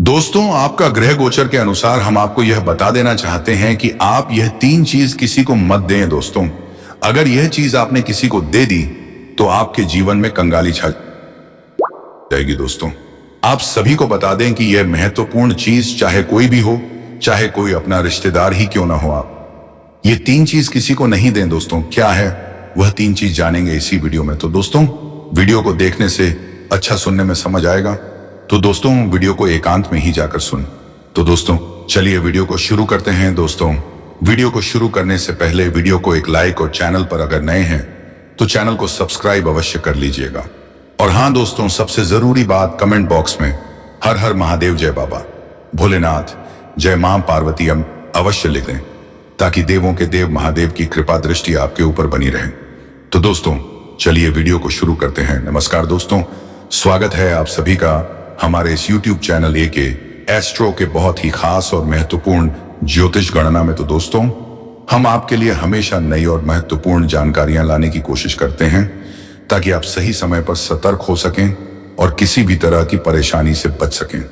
दोस्तों, आपका ग्रह गोचर के अनुसार हम आपको यह बता देना चाहते हैं कि आप यह तीन चीज किसी को मत दें। दोस्तों, अगर यह चीज आपने किसी को दे दी तो आपके जीवन में कंगाली छा जाएगी। दोस्तों, आप सभी को बता दें कि यह महत्वपूर्ण चीज, चाहे कोई भी हो, चाहे कोई अपना रिश्तेदार ही क्यों ना हो, आप ये तीन चीज किसी को नहीं दें। दोस्तों, क्या है वह तीन चीज जानेंगे इसी वीडियो में। तो दोस्तों, वीडियो को देखने से अच्छा सुनने में समझ आएगा, तो दोस्तों वीडियो को एकांत में ही जाकर सुन। तो दोस्तों चलिए वीडियो को शुरू करते हैं। दोस्तों, वीडियो को शुरू करने से पहले वीडियो को एक लाइक और चैनल पर अगर नए हैं तो चैनल को सब्सक्राइब अवश्य कर लीजिएगा। और हाँ दोस्तों, सबसे जरूरी बात, कमेंट बॉक्स में हर हर महादेव, जय बाबा भोलेनाथ, जय मां पार्वती अवश्य लिख दें, ताकि देवों के देव महादेव की कृपा दृष्टि आपके ऊपर बनी रहे। तो दोस्तों चलिए वीडियो को शुरू करते हैं। नमस्कार दोस्तों, स्वागत है आप सभी का हमारे इस YouTube चैनल के एस्ट्रो के बहुत ही खास और महत्वपूर्ण ज्योतिष गणना में। तो दोस्तों, हम आपके लिए हमेशा नई और महत्वपूर्ण जानकारियां लाने की कोशिश करते हैं, ताकि आप सही समय पर सतर्क हो सकें और किसी भी तरह की परेशानी से बच सकें।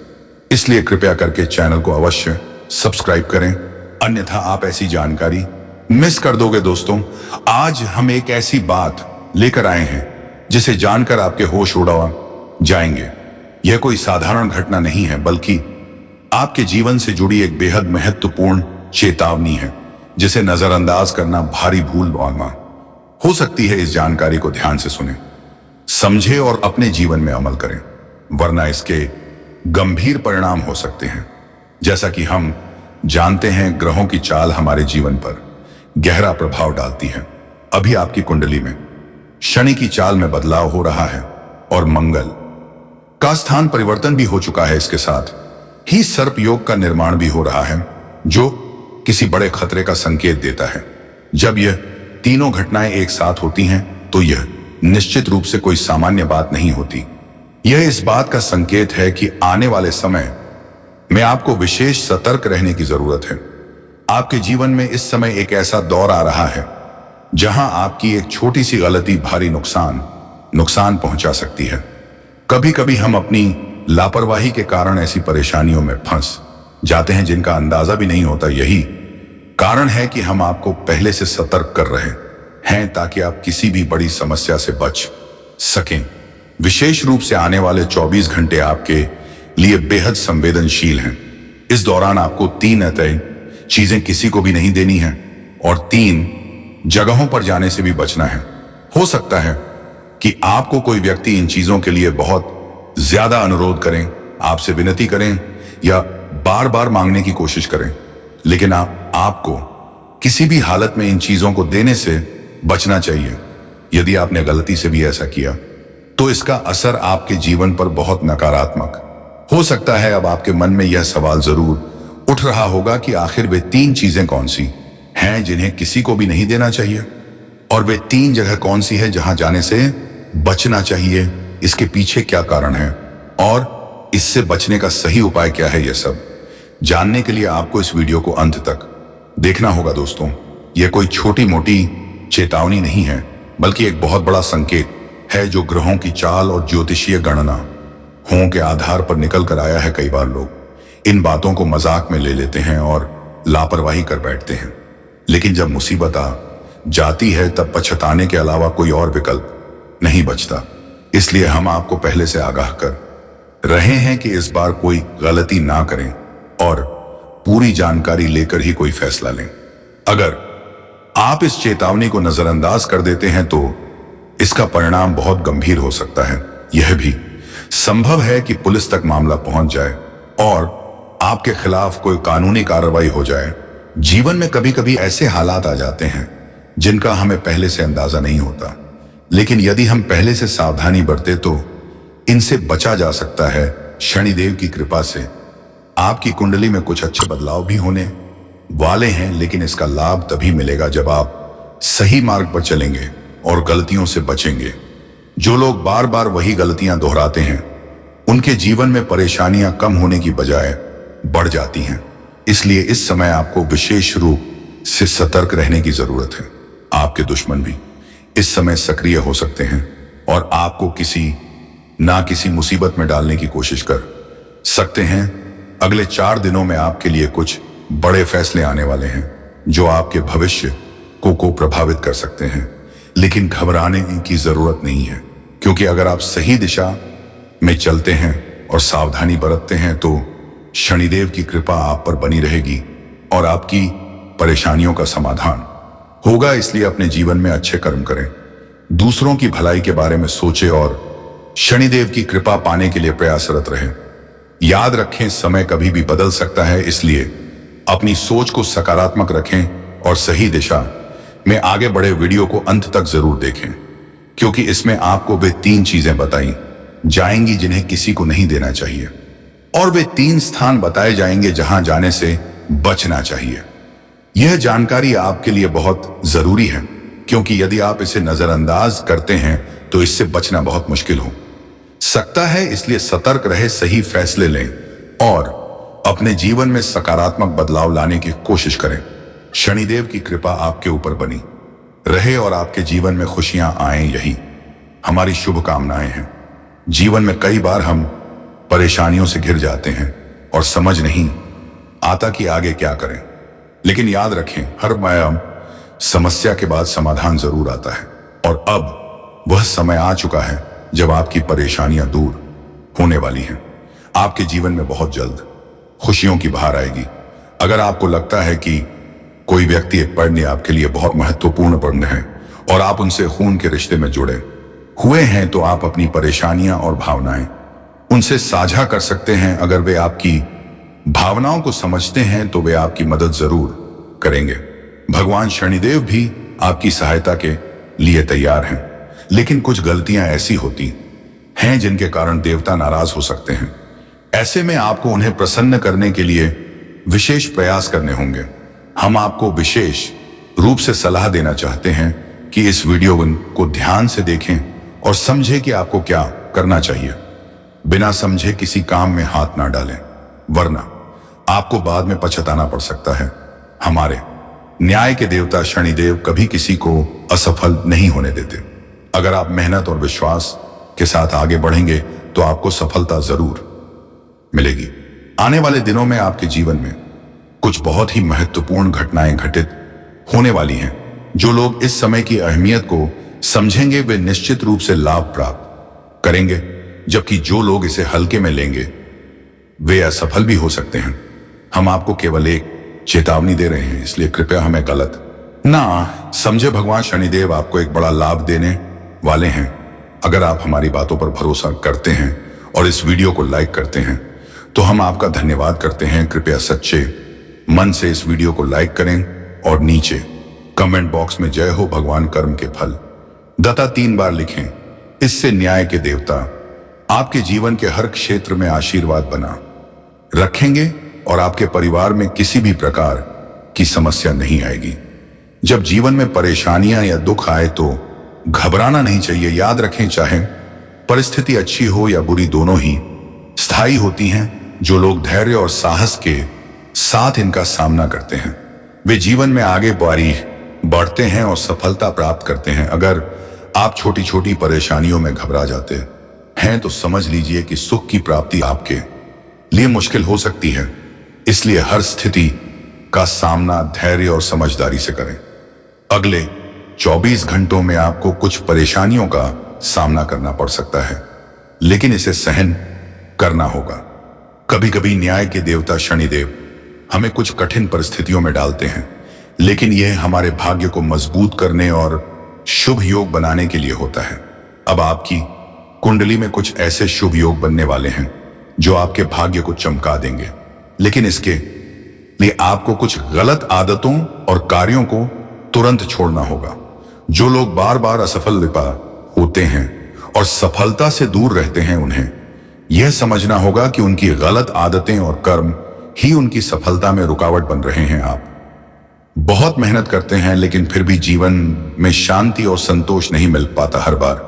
इसलिए कृपया करके चैनल को अवश्य सब्सक्राइब करें, अन्यथा आप ऐसी जानकारी मिस कर दोगे। दोस्तों, आज हम एक ऐसी बात लेकर आए हैं जिसे जानकर आपके होश उड़ा जाएंगे। यह कोई साधारण घटना नहीं है, बल्कि आपके जीवन से जुड़ी एक बेहद महत्वपूर्ण चेतावनी है, जिसे नजरअंदाज करना भारी भूल हो सकती है। इस जानकारी को ध्यान से सुने, समझे और अपने जीवन में अमल करें, वरना इसके गंभीर परिणाम हो सकते हैं। जैसा कि हम जानते हैं, ग्रहों की चाल हमारे जीवन पर गहरा प्रभाव डालती है। अभी आपकी कुंडली में शनि की चाल में बदलाव हो रहा है और मंगल का स्थान परिवर्तन भी हो चुका है। इसके साथ ही सर्प योग का निर्माण भी हो रहा है, जो किसी बड़े खतरे का संकेत देता है। जब यह तीनों घटनाएं एक साथ होती हैं तो यह निश्चित रूप से कोई सामान्य बात नहीं होती। यह इस बात का संकेत है कि आने वाले समय में आपको विशेष सतर्क रहने की जरूरत है। आपके जीवन में इस समय एक ऐसा दौर आ रहा है जहां आपकी एक छोटी सी गलती भारी नुकसान पहुंचा सकती है। कभी कभी हम अपनी लापरवाही के कारण ऐसी परेशानियों में फंस जाते हैं जिनका अंदाजा भी नहीं होता। यही कारण है कि हम आपको पहले से सतर्क कर रहे हैं, ताकि आप किसी भी बड़ी समस्या से बच सकें। विशेष रूप से आने वाले 24 घंटे आपके लिए बेहद संवेदनशील हैं। इस दौरान आपको 3 अतः चीजें किसी को भी नहीं देनी है और 3 जगहों पर जाने से भी बचना है। हो सकता है कि आपको कोई व्यक्ति इन चीजों के लिए बहुत ज्यादा अनुरोध करें, आपसे विनती करें या बार बार मांगने की कोशिश करें, लेकिन आपको किसी भी हालत में इन चीजों को देने से बचना चाहिए। यदि आपने गलती से भी ऐसा किया तो इसका असर आपके जीवन पर बहुत नकारात्मक हो सकता है। अब आपके मन में यह सवाल जरूर उठ रहा होगा कि आखिर वे 3 चीजें कौन सी हैं जिन्हें किसी को भी नहीं देना चाहिए, और वे 3 जगह कौन सी है जहां जाने से बचना चाहिए। इसके पीछे क्या कारण है और इससे बचने का सही उपाय क्या है, यह सब जानने के लिए आपको इस वीडियो को अंत तक देखना होगा। दोस्तों, यह कोई छोटी मोटी चेतावनी नहीं है, बल्कि एक बहुत बड़ा संकेत है जो ग्रहों की चाल और ज्योतिषीय गणना के आधार पर निकल कर आया है। कई बार लोग इन बातों को मजाक में ले लेते हैं और लापरवाही कर बैठते हैं, लेकिन जब मुसीबत आ जाती है तब पछताने के अलावा कोई और विकल्प नहीं बचता। इसलिए हम आपको पहले से आगाह कर रहे हैं कि इस बार कोई गलती ना करें और पूरी जानकारी लेकर ही कोई फैसला लें। अगर आप इस चेतावनी को नजरअंदाज कर देते हैं तो इसका परिणाम बहुत गंभीर हो सकता है। यह भी संभव है कि पुलिस तक मामला पहुंच जाए और आपके खिलाफ कोई कानूनी कार्रवाई हो जाए। जीवन में कभी कभी ऐसे हालात आ जाते हैं जिनका हमें पहले से अंदाजा नहीं होता, लेकिन यदि हम पहले से सावधानी बरते तो इनसे बचा जा सकता है। शनिदेव की कृपा से आपकी कुंडली में कुछ अच्छे बदलाव भी होने वाले हैं, लेकिन इसका लाभ तभी मिलेगा जब आप सही मार्ग पर चलेंगे और गलतियों से बचेंगे। जो लोग बार बार वही गलतियां दोहराते हैं, उनके जीवन में परेशानियां कम होने की बजाय बढ़ जाती हैं। इसलिए इस समय आपको विशेष रूप से सतर्क रहने की जरूरत है। आपके दुश्मन भी इस समय सक्रिय हो सकते हैं और आपको किसी ना किसी मुसीबत में डालने की कोशिश कर सकते हैं। अगले 4 दिनों में आपके लिए कुछ बड़े फैसले आने वाले हैं जो आपके भविष्य को प्रभावित कर सकते हैं। लेकिन घबराने की जरूरत नहीं है, क्योंकि अगर आप सही दिशा में चलते हैं और सावधानी बरतते हैं तो शनिदेव की कृपा आप पर बनी रहेगी और आपकी परेशानियों का समाधान होगा। इसलिए अपने जीवन में अच्छे कर्म करें, दूसरों की भलाई के बारे में सोचें और शनिदेव की कृपा पाने के लिए प्रयासरत रहें। याद रखें, समय कभी भी बदल सकता है, इसलिए अपनी सोच को सकारात्मक रखें और सही दिशा में आगे बढ़े। वीडियो को अंत तक जरूर देखें, क्योंकि इसमें आपको वे 3 चीजें बताई जाएंगी जिन्हें किसी को नहीं देना चाहिए, और वे 3 स्थान बताए जाएंगे जहां जाने से बचना चाहिए। यह जानकारी आपके लिए बहुत जरूरी है, क्योंकि यदि आप इसे नजरअंदाज करते हैं तो इससे बचना बहुत मुश्किल हो सकता है। इसलिए सतर्क रहे, सही फैसले लें और अपने जीवन में सकारात्मक बदलाव लाने की कोशिश करें। शनिदेव की कृपा आपके ऊपर बनी रहे और आपके जीवन में खुशियां आए, यही हमारी शुभकामनाएं हैं। जीवन में कई बार हम परेशानियों से घिर जाते हैं और समझ नहीं आता कि आगे क्या करें, लेकिन याद रखें, हर समस्या के बाद समाधान जरूर आता है। और अब वह समय आ चुका है जब आपकी परेशानियां दूर होने वाली हैं। आपके जीवन में बहुत जल्द खुशियों की बहार आएगी। अगर आपको लगता है कि कोई व्यक्ति एक पढ़ने आपके लिए बहुत महत्वपूर्ण पढ़ है और आप उनसे खून के रिश्ते में जुड़े हुए हैं, तो आप अपनी परेशानियां और भावनाएं उनसे साझा कर सकते हैं। अगर वे आपकी भावनाओं को समझते हैं तो वे आपकी मदद जरूर करेंगे। भगवान शनिदेव भी आपकी सहायता के लिए तैयार हैं, लेकिन कुछ गलतियां ऐसी होती हैं जिनके कारण देवता नाराज हो सकते हैं। ऐसे में आपको उन्हें प्रसन्न करने के लिए विशेष प्रयास करने होंगे। हम आपको विशेष रूप से सलाह देना चाहते हैं कि इस वीडियो को ध्यान से देखें और समझें कि आपको क्या करना चाहिए। बिना समझे किसी काम में हाथ ना डालें, वरना आपको बाद में पछताना पड़ सकता है। हमारे न्याय के देवता शनिदेव कभी किसी को असफल नहीं होने देते। अगर आप मेहनत और विश्वास के साथ आगे बढ़ेंगे तो आपको सफलता जरूर मिलेगी। आने वाले दिनों में आपके जीवन में कुछ बहुत ही महत्वपूर्ण घटनाएं घटित होने वाली हैं। जो लोग इस समय की अहमियत को समझेंगे वे निश्चित रूप से लाभ प्राप्त करेंगे, जबकि जो लोग इसे हल्के में लेंगे वे असफल भी हो सकते हैं। हम आपको केवल एक चेतावनी दे रहे हैं, इसलिए कृपया हमें गलत ना समझे। भगवान शनिदेव आपको एक बड़ा लाभ देने वाले हैं। अगर आप हमारी बातों पर भरोसा करते हैं और इस वीडियो को लाइक करते हैं तो हम आपका धन्यवाद करते हैं। कृपया सच्चे मन से इस वीडियो को लाइक करें और नीचे कमेंट बॉक्स में जय हो भगवान कर्म के फल दाता 3 बार लिखें। इससे न्याय के देवता आपके जीवन के हर क्षेत्र में आशीर्वाद बना रखेंगे और आपके परिवार में किसी भी प्रकार की समस्या नहीं आएगी। जब जीवन में परेशानियां या दुख आए तो घबराना नहीं चाहिए। याद रखें, चाहे परिस्थिति अच्छी हो या बुरी, दोनों ही स्थायी होती हैं। जो लोग धैर्य और साहस के साथ इनका सामना करते हैं वे जीवन में आगे बढ़ते हैं और सफलता प्राप्त करते हैं। अगर आप छोटी छोटी परेशानियों में घबरा जाते हैं तो समझ लीजिए कि सुख की प्राप्ति आपके लिए मुश्किल हो सकती है। इसलिए हर स्थिति का सामना धैर्य और समझदारी से करें। अगले 24 घंटों में आपको कुछ परेशानियों का सामना करना पड़ सकता है, लेकिन इसे सहन करना होगा। कभी कभी न्याय के देवता शनिदेव हमें कुछ कठिन परिस्थितियों में डालते हैं, लेकिन यह हमारे भाग्य को मजबूत करने और शुभ योग बनाने के लिए होता है। अब आपकी कुंडली में कुछ ऐसे शुभ योग बनने वाले हैं जो आपके भाग्य को चमका देंगे, लेकिन इसके लिए आपको कुछ गलत आदतों और कार्यों को तुरंत छोड़ना होगा। जो लोग बार बार असफल होते हैं और सफलता से दूर रहते हैं, उन्हें यह समझना होगा कि उनकी गलत आदतें और कर्म ही उनकी सफलता में रुकावट बन रहे हैं। आप बहुत मेहनत करते हैं, लेकिन फिर भी जीवन में शांति और संतोष नहीं मिल पाता। हर बार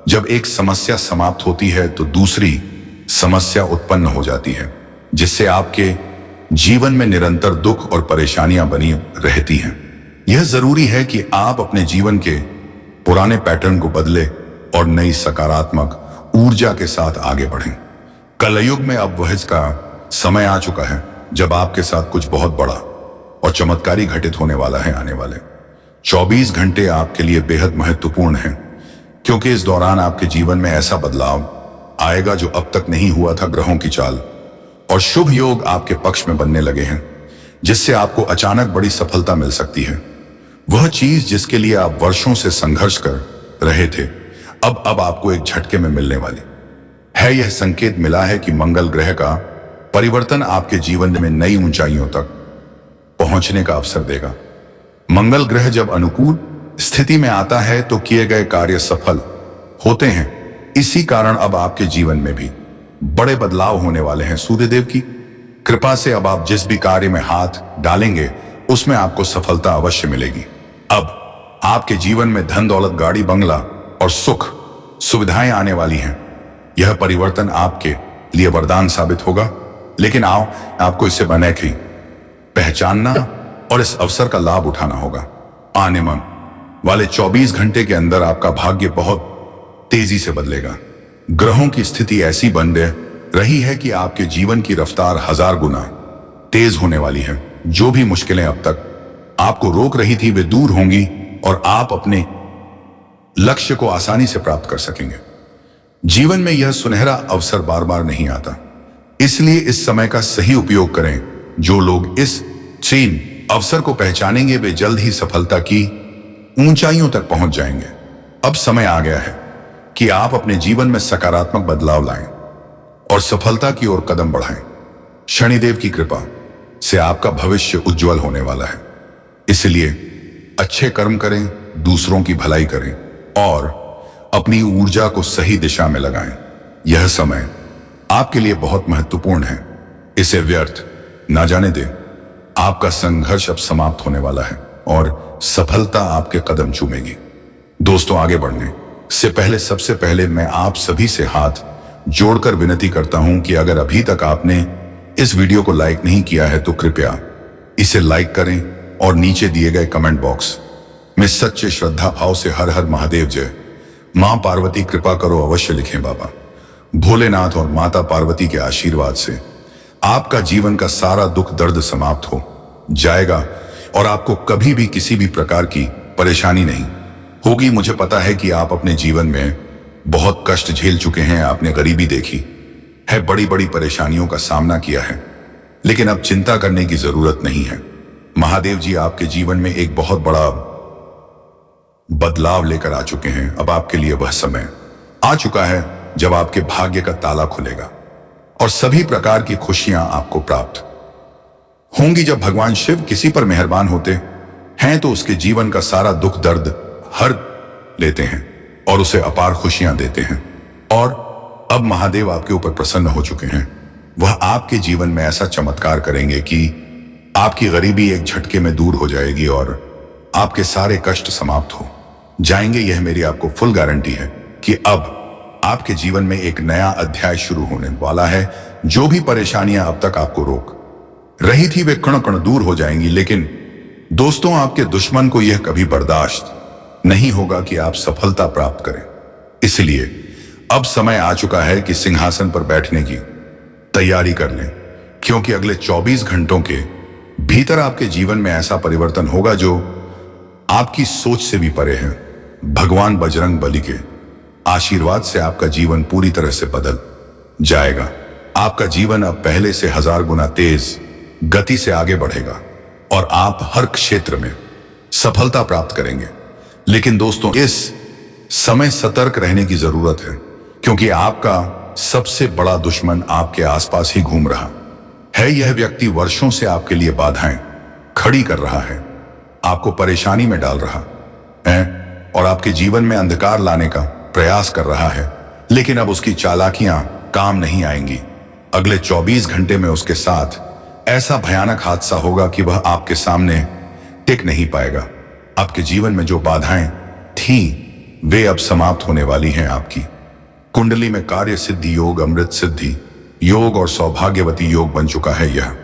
जब एक समस्या समाप्त होती है तो दूसरी समस्या उत्पन्न हो जाती है, जिससे आपके जीवन में निरंतर दुख और परेशानियां बनी रहती हैं। यह जरूरी है कि आप अपने जीवन के पुराने पैटर्न को बदलें और नई सकारात्मक ऊर्जा के साथ आगे बढ़ें। कलयुग में अब वह का समय आ चुका है जब आपके साथ कुछ बहुत बड़ा और चमत्कारी घटित होने वाला है। आने वाले 24 घंटे आपके लिए बेहद महत्वपूर्ण हैं, क्योंकि इस दौरान आपके जीवन में ऐसा बदलाव आएगा जो अब तक नहीं हुआ था। ग्रहों की चाल और शुभ योग आपके पक्ष में बनने लगे हैं, जिससे आपको अचानक बड़ी सफलता मिल सकती है। वह चीज जिसके लिए आप वर्षों से संघर्ष कर रहे थे, अब आपको एक झटके में मिलने वाली है। यह संकेत मिला है कि मंगल ग्रह का परिवर्तन आपके जीवन में नई ऊंचाइयों तक पहुंचने का अवसर देगा। मंगल ग्रह जब अनुकूल स्थिति में आता है तो किए गए कार्य सफल होते हैं। इसी कारण अब आपके जीवन में भी बड़े बदलाव होने वाले हैं। सूर्यदेव की कृपा से अब आप जिस भी कार्य में हाथ डालेंगे उसमें आपको सफलता अवश्य मिलेगी। अब आपके जीवन में धन दौलत, गाड़ी बंगला और सुख सुविधाएं आने वाली हैं। यह परिवर्तन आपके लिए वरदान साबित होगा, लेकिन आपको इसे बनाए पहचानना और इस अवसर का लाभ उठाना होगा। आने वाले 24 घंटे के अंदर आपका भाग्य बहुत तेजी से बदलेगा। ग्रहों की स्थिति ऐसी बन रही है कि आपके जीवन की रफ्तार 1000 गुना तेज होने वाली है। जो भी मुश्किलें अब तक आपको रोक रही थी वे दूर होंगी और आप अपने लक्ष्य को आसानी से प्राप्त कर सकेंगे। जीवन में यह सुनहरा अवसर बार बार नहीं आता, इसलिए इस समय का सही उपयोग करें। जो लोग इस अवसर को पहचानेंगे वे जल्द ही सफलता की ऊंचाइयों तक पहुंच जाएंगे। अब समय आ गया है कि आप अपने जीवन में सकारात्मक बदलाव लाएं और सफलता की ओर कदम बढ़ाएं। शनिदेव की कृपा से आपका भविष्य उज्जवल होने वाला है, इसलिए अच्छे कर्म करें, दूसरों की भलाई करें और अपनी ऊर्जा को सही दिशा में लगाएं। यह समय आपके लिए बहुत महत्वपूर्ण है, इसे व्यर्थ ना जाने दें। आपका संघर्ष अब समाप्त होने वाला है और सफलता आपके कदम चूमेगी। दोस्तों, आगे बढ़ने से पहले सबसे पहले मैं आप सभी से हाथ जोड़कर विनती करता हूं कि अगर अभी तक आपने इस वीडियो को लाइक नहीं किया है तो कृपया इसे लाइक करें और नीचे दिए गए कमेंट बॉक्स में सच्चे श्रद्धा भाव से हर हर महादेव जय, मां पार्वती कृपा करो अवश्य लिखें। बाबा भोलेनाथ और माता पार्वती के आशीर्वाद से आपका जीवन का सारा दुख दर्द समाप्त हो जाएगा और आपको कभी भी किसी भी प्रकार की परेशानी नहीं होगी। मुझे पता है कि आप अपने जीवन में बहुत कष्ट झेल चुके हैं, आपने गरीबी देखी है, बड़ी बड़ी परेशानियों का सामना किया है, लेकिन अब चिंता करने की जरूरत नहीं है। महादेव जी आपके जीवन में एक बहुत बड़ा बदलाव लेकर आ चुके हैं। अब आपके लिए वह समय आ चुका है जब आपके भाग्य का ताला खुलेगा और सभी प्रकार की खुशियां आपको प्राप्त होंगी। जब भगवान शिव किसी पर मेहरबान होते हैं तो उसके जीवन का सारा दुख दर्द हर लेते हैं और उसे अपार खुशियां देते हैं। और अब महादेव आपके ऊपर प्रसन्न हो चुके हैं। वह आपके जीवन में ऐसा चमत्कार करेंगे कि आपकी गरीबी एक झटके में दूर हो जाएगी और आपके सारे कष्ट समाप्त हो जाएंगे। यह मेरी आपको फुल गारंटी है कि अब आपके जीवन में एक नया अध्याय शुरू होने वाला है। जो भी परेशानियां अब तक आपको रोक रही थी वे कण कण दूर हो जाएंगी। लेकिन दोस्तों, आपके दुश्मन को यह कभी बर्दाश्त नहीं होगा कि आप सफलता प्राप्त करें। इसलिए अब समय आ चुका है कि सिंहासन पर बैठने की तैयारी कर लें, क्योंकि अगले 24 घंटों के भीतर आपके जीवन में ऐसा परिवर्तन होगा जो आपकी सोच से भी परे है। भगवान बजरंग बली के आशीर्वाद से आपका जीवन पूरी तरह से बदल जाएगा। आपका जीवन अब पहले से 1000 गुना तेज गति से आगे बढ़ेगा और आप हर क्षेत्र में सफलता प्राप्त करेंगे। लेकिन दोस्तों, इस समय सतर्क रहने की जरूरत है, क्योंकि आपका सबसे बड़ा दुश्मन आपके आसपास ही घूम रहा है। यह व्यक्ति वर्षों से आपके लिए बाधाएं खड़ी कर रहा है, आपको परेशानी में डाल रहा है और आपके जीवन में अंधकार लाने का प्रयास कर रहा है। लेकिन अब उसकी चालाकियां काम नहीं आएंगी। अगले 24 घंटे में उसके साथ ऐसा भयानक हादसा होगा कि वह आपके सामने टिक नहीं पाएगा। आपके जीवन में जो बाधाएं थीं वे अब समाप्त होने वाली हैं। आपकी कुंडली में कार्य सिद्धि योग, अमृत सिद्धि योग और सौभाग्यवती योग बन चुका है। यह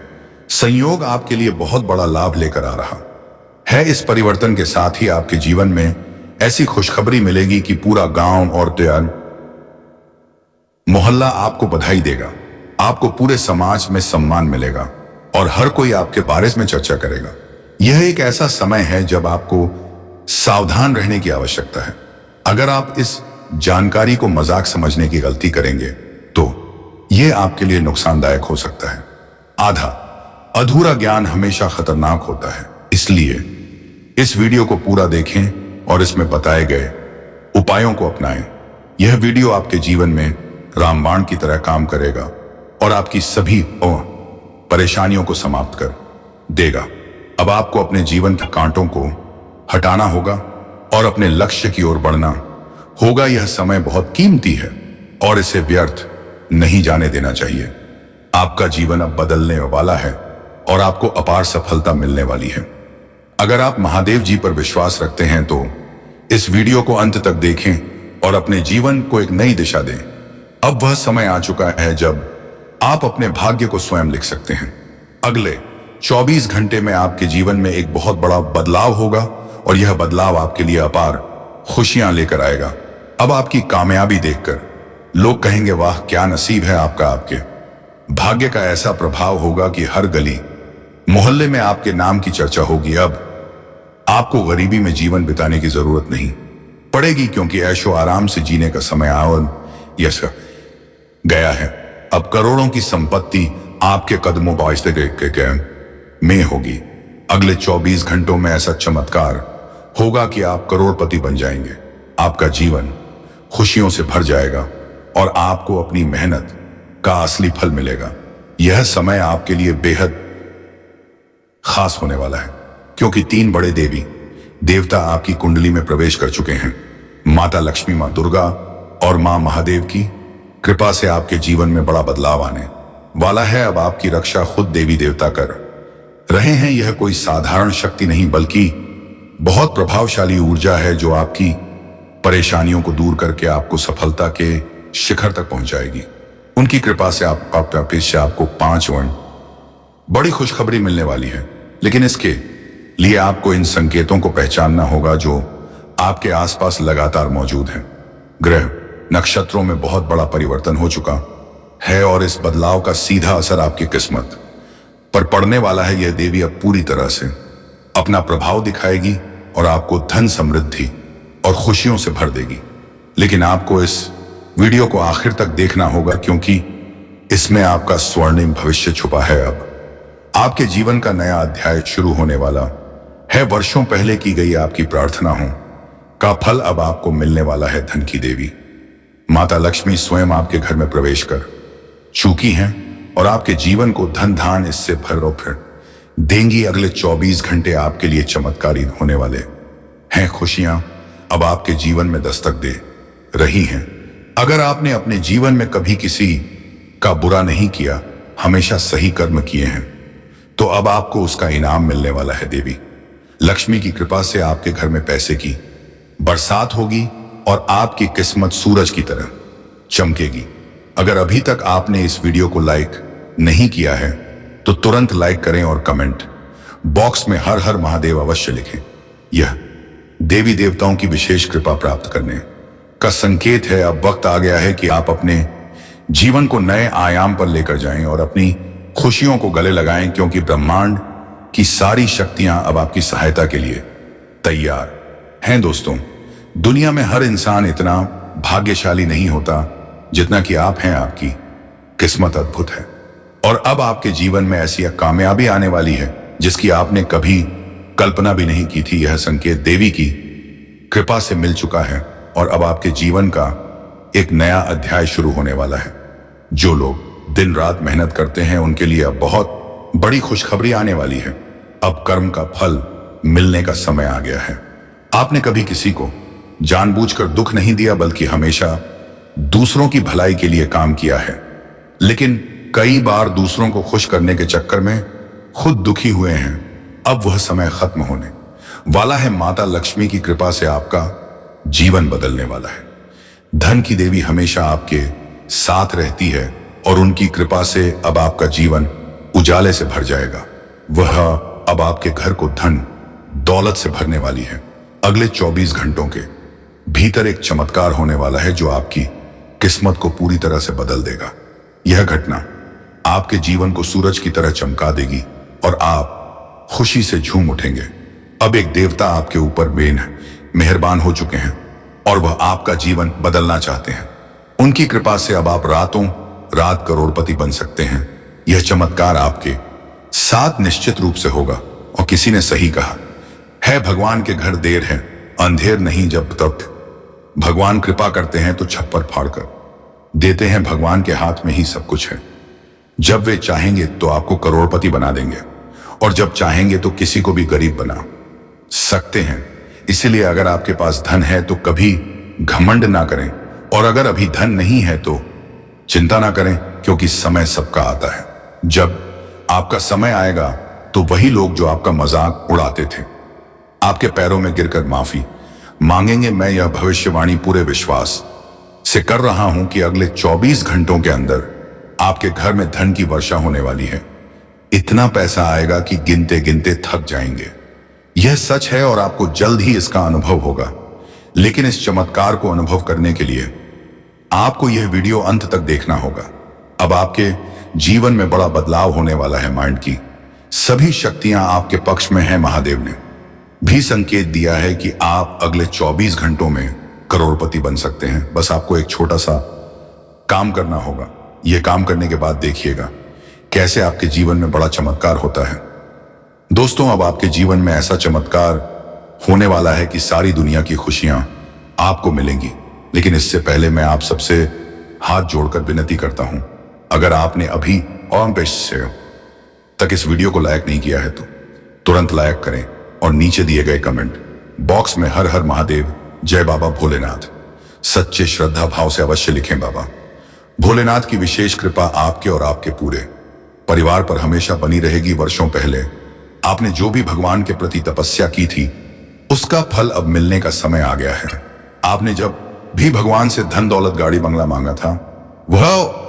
संयोग आपके लिए बहुत बड़ा लाभ लेकर आ रहा है। इस परिवर्तन के साथ ही आपके जीवन में ऐसी खुशखबरी मिलेगी कि पूरा गांव और मोहल्ला आपको बधाई देगा। आपको पूरे समाज में सम्मान मिलेगा और हर कोई आपके बारे में चर्चा करेगा। यह एक ऐसा समय है जब आपको सावधान रहने की आवश्यकता है। अगर आप इस जानकारी को मजाक समझने की गलती करेंगे तो यह आपके लिए नुकसानदायक हो सकता है। आधा अधूरा ज्ञान हमेशा खतरनाक होता है, इसलिए इस वीडियो को पूरा देखें और इसमें बताए गए उपायों को अपनाएं। यह वीडियो आपके जीवन में रामबाण की तरह काम करेगा और आपकी सभी परेशानियों को समाप्त कर देगा। अब आपको अपने जीवन के कांटों को हटाना होगा और अपने लक्ष्य की ओर बढ़ना होगा। यह समय बहुत कीमती है और इसे व्यर्थ नहीं जाने देना चाहिए। आपका जीवन अब बदलने वाला है और आपको अपार सफलता मिलने वाली है। अगर आप महादेव जी पर विश्वास रखते हैं तो इस वीडियो को अंत तक देखें और अपने जीवन को एक नई दिशा दें। अब वह समय आ चुका है जब आप अपने भाग्य को स्वयं लिख सकते हैं। अगले 24 घंटे में आपके जीवन में एक बहुत बड़ा बदलाव होगा और यह बदलाव आपके लिए अपार खुशियां लेकर आएगा। अब आपकी कामयाबी देखकर लोग कहेंगे, वाह क्या नसीब है आपका। आपके भाग्य का ऐसा प्रभाव होगा कि हर गली मोहल्ले में आपके नाम की चर्चा होगी। अब आपको गरीबी में जीवन बिताने की जरूरत नहीं पड़ेगी, क्योंकि ऐशो आराम से जीने का समय यस गया है। अब करोड़ों की संपत्ति आपके कदमों में होगी। अगले 24 घंटों में ऐसा चमत्कार होगा कि आप करोड़पति बन जाएंगे। आपका जीवन खुशियों से भर जाएगा और आपको अपनी मेहनत का असली फल मिलेगा। यह समय आपके लिए बेहद खास होने वाला है, क्योंकि 3 बड़े देवी देवता आपकी कुंडली में प्रवेश कर चुके हैं। माता लक्ष्मी, मां दुर्गा और मां महादेव की कृपा से आपके जीवन में बड़ा बदलाव आने वाला है। अब आपकी रक्षा खुद देवी देवता कर रहे हैं। यह कोई साधारण शक्ति नहीं बल्कि बहुत प्रभावशाली ऊर्जा है जो आपकी परेशानियों को दूर करके आपको सफलता के शिखर तक पहुंचाएगी। उनकी कृपा से आपको 5 बड़ी खुशखबरी मिलने वाली है, लेकिन इसके लिए आपको इन संकेतों को पहचानना होगा जो आपके आसपास लगातार मौजूद हैं। ग्रह नक्षत्रों में बहुत बड़ा परिवर्तन हो चुका है और इस बदलाव का सीधा असर आपकी किस्मत पर पड़ने वाला है। यह देवी अब पूरी तरह से अपना प्रभाव दिखाएगी और आपको धन, समृद्धि और खुशियों से भर देगी। लेकिन आपको इस वीडियो को आखिर तक देखना होगा, क्योंकि इसमें आपका स्वर्णिम भविष्य छुपा है। अब आपके जीवन का नया अध्याय शुरू होने वाला है। वर्षों पहले की गई आपकी प्रार्थना का फल अब आपको मिलने वाला है। धन की देवी माता लक्ष्मी स्वयं आपके घर में प्रवेश कर चुकी हैं और आपके जीवन को धन धान इससे भर देंगी। अगले 24 घंटे आपके लिए चमत्कारी होने वाले हैं। खुशियां अब आपके जीवन में दस्तक दे रही हैं। अगर आपने अपने जीवन में कभी किसी का बुरा नहीं किया, हमेशा सही कर्म किए हैं, तो अब आपको उसका इनाम मिलने वाला है। देवी लक्ष्मी की कृपा से आपके घर में पैसे की बरसात होगी और आपकी किस्मत सूरज की तरह चमकेगी। अगर अभी तक आपने इस वीडियो को लाइक नहीं किया है तो तुरंत लाइक करें और कमेंट बॉक्स में हर हर महादेव अवश्य लिखें। यह देवी देवताओं की विशेष कृपा प्राप्त करने का संकेत है। अब वक्त आ गया है कि आप अपने जीवन को नए आयाम पर लेकर जाएं और अपनी खुशियों को गले लगाएं, क्योंकि ब्रह्मांड की सारी शक्तियां अब आपकी सहायता के लिए तैयार हैं। दोस्तों, दुनिया में हर इंसान इतना भाग्यशाली नहीं होता जितना कि आप हैं। आपकी किस्मत अद्भुत है और अब आपके जीवन में ऐसी कामयाबी आने वाली है जिसकी आपने कभी कल्पना भी नहीं की थी। यह संकेत देवी की कृपा से मिल चुका है और अब आपके जीवन का एक नया अध्याय शुरू होने वाला है। जो लोग दिन रात मेहनत करते हैं उनके लिए अब बहुत बड़ी खुशखबरी आने वाली है। अब कर्म का फल मिलने का समय आ गया है। आपने कभी किसी को जानबूझकर दुख नहीं दिया, बल्कि हमेशा दूसरों की भलाई के लिए काम किया है। लेकिन कई बार दूसरों को खुश करने के चक्कर में खुद दुखी हुए हैं। अब वह समय खत्म होने वाला है। माता लक्ष्मी की कृपा से आपका जीवन बदलने वाला है। धन की देवी हमेशा आपके साथ रहती है और उनकी कृपा से अब आपका जीवन उजाले से भर जाएगा। वह अब आपके घर को धन दौलत से भरने वाली है। अगले 24 घंटों के भीतर एक चमत्कार होने वाला है जो आपकी किस्मत को पूरी तरह से बदल देगा। यह घटना आपके जीवन को सूरज की तरह चमका देगी और आप खुशी से झूम उठेंगे। अब एक देवता आपके ऊपर मेहरबान हो चुके हैं और वह आपका जीवन बदलना चाहते हैं। उनकी कृपा से अब आप रातों रात करोड़पति बन सकते हैं। यह चमत्कार आपके साथ निश्चित रूप से होगा। और किसी ने सही कहा है, भगवान के घर देर है अंधेर नहीं। जब तक भगवान कृपा करते हैं तो छप्पर फाड़कर देते हैं। भगवान के हाथ में ही सब कुछ है। जब वे चाहेंगे तो आपको करोड़पति बना देंगे और जब चाहेंगे तो किसी को भी गरीब बना सकते हैं। इसलिए अगर आपके पास धन है तो कभी घमंड ना करें, और अगर अभी धन नहीं है तो चिंता ना करें, क्योंकि समय सबका आता है। जब आपका समय आएगा तो वही लोग जो आपका मजाक उड़ाते थे आपके पैरों में गिरकर माफी मांगेंगे। मैं यह भविष्यवाणी पूरे विश्वास से कर रहा हूं कि अगले 24 घंटों के अंदर आपके घर में धन की वर्षा होने वाली है। इतना पैसा आएगा कि गिनते गिनते थक जाएंगे। यह सच है और आपको जल्द ही इसका अनुभव होगा। लेकिन इस चमत्कार को अनुभव करने के लिए आपको यह वीडियो अंत तक देखना होगा। अब आपके जीवन में बड़ा बदलाव होने वाला है। माइंड की सभी शक्तियां आपके पक्ष में हैं। महादेव ने भी संकेत दिया है कि आप अगले 24 घंटों में करोड़पति बन सकते हैं। बस आपको एक छोटा सा काम करना होगा। यह काम करने के बाद देखिएगा कैसे आपके जीवन में बड़ा चमत्कार होता है। दोस्तों, अब आपके जीवन में ऐसा चमत्कार होने वाला है कि सारी दुनिया की खुशियां आपको मिलेंगी। लेकिन इससे पहले मैं आप सबसे हाथ जोड़कर विनती करता हूं, अगर आपने अभी से तक इस वीडियो को लाइक नहीं किया है तो तुरंत लाइक करें और नीचे दिए गए कमेंट बॉक्स में हर हर महादेव, जय बाबा भोलेनाथ सच्चे श्रद्धा भाव से अवश्य लिखें। बाबा भोलेनाथ की विशेष कृपा आपके और आपके पूरे परिवार पर हमेशा बनी रहेगी। वर्षों पहले आपने जो भी भगवान के प्रति तपस्या की थी उसका फल अब मिलने का समय आ गया है। आपने जब भी भगवान से धन दौलत गाड़ी बंगला मांगा था वह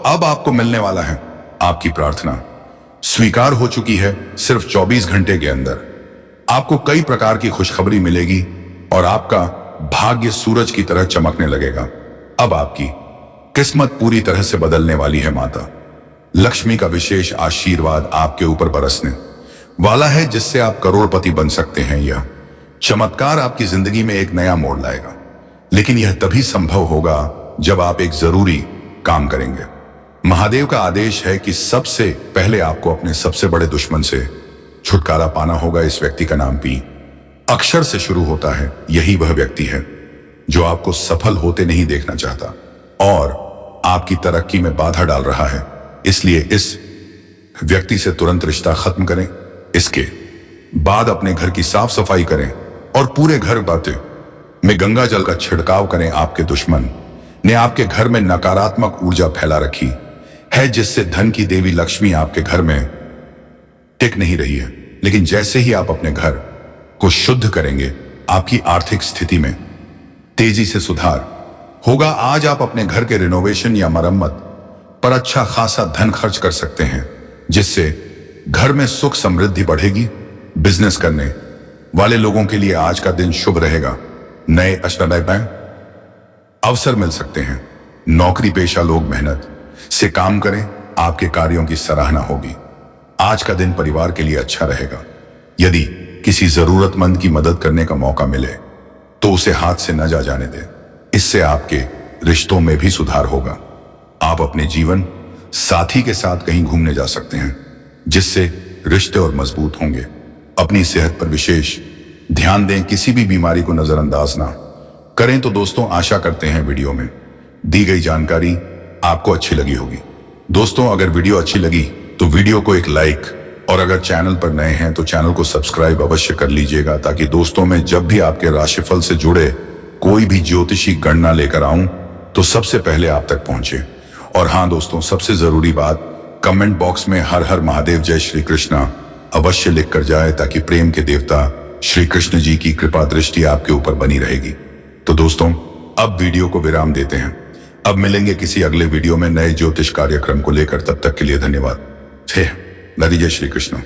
अब आपको मिलने वाला है। आपकी प्रार्थना स्वीकार हो चुकी है। सिर्फ 24 घंटे के अंदर आपको कई प्रकार की खुशखबरी मिलेगी और आपका भाग्य सूरज की तरह चमकने लगेगा। अब आपकी किस्मत पूरी तरह से बदलने वाली है। माता लक्ष्मी का विशेष आशीर्वाद आपके ऊपर बरसने वाला है, जिससे आप करोड़पति बन सकते हैं। यह चमत्कार आपकी जिंदगी में एक नया मोड़ लाएगा, लेकिन यह तभी संभव होगा जब आप एक जरूरी काम करेंगे। महादेव का आदेश है कि सबसे पहले आपको अपने सबसे बड़े दुश्मन से छुटकारा पाना होगा। इस व्यक्ति का नाम पी अक्षर से शुरू होता है। यही वह व्यक्ति है जो आपको सफल होते नहीं देखना चाहता और आपकी तरक्की में बाधा डाल रहा है। इसलिए इस व्यक्ति से तुरंत रिश्ता खत्म करें। इसके बाद अपने घर की साफ सफाई करें और पूरे घर बातें में गंगा जल का छिड़काव करें। आपके दुश्मन ने आपके घर में नकारात्मक ऊर्जा फैला रखी है, जिससे धन की देवी लक्ष्मी आपके घर में टिक नहीं रही है। लेकिन जैसे ही आप अपने घर को शुद्ध करेंगे आपकी आर्थिक स्थिति में तेजी से सुधार होगा। आज आप अपने घर के रिनोवेशन या मरम्मत पर अच्छा खासा धन खर्च कर सकते हैं, जिससे घर में सुख समृद्धि बढ़ेगी। बिजनेस करने वाले लोगों के लिए आज का दिन शुभ रहेगा। नए अवसर मिल सकते हैं। नौकरी पेशा लोग मेहनत से काम करें, आपके कार्यों की सराहना होगी। आज का दिन परिवार के लिए अच्छा रहेगा। यदि किसी जरूरतमंद की मदद करने का मौका मिले तो उसे हाथ से न जाने दें। इससे आपके रिश्तों में भी सुधार होगा। आप अपने जीवन साथी के साथ कहीं घूमने जा सकते हैं, जिससे रिश्ते और मजबूत होंगे। अपनी सेहत पर विशेष ध्यान दें, किसी भी बीमारी को नजरअंदाज ना करें। तो दोस्तों, आशा करते हैं वीडियो में दी गई जानकारी आपको अच्छी लगी होगी। दोस्तों, अगर वीडियो अच्छी लगी तो वीडियो को एक लाइक, और अगर चैनल पर नए हैं तो चैनल को सब्सक्राइब अवश्य कर लीजिएगा, ताकि दोस्तों में जब भी आपके राशिफल से जुड़े कोई भी ज्योतिषी गणना लेकर आऊं तो सबसे पहले आप तक पहुंचे। और हाँ दोस्तों, सबसे जरूरी बात, कमेंट बॉक्स में हर हर महादेव जय श्री कृष्णा अवश्य लिख कर जाए, ताकि प्रेम के देवता श्री कृष्ण जी की कृपा दृष्टि आपके ऊपर बनी रहेगी। तो दोस्तों, अब वीडियो को विराम देते हैं। अब मिलेंगे किसी अगले वीडियो में नए ज्योतिष कार्यक्रम को लेकर। तब तक के लिए धन्यवाद। जय श्री कृष्ण।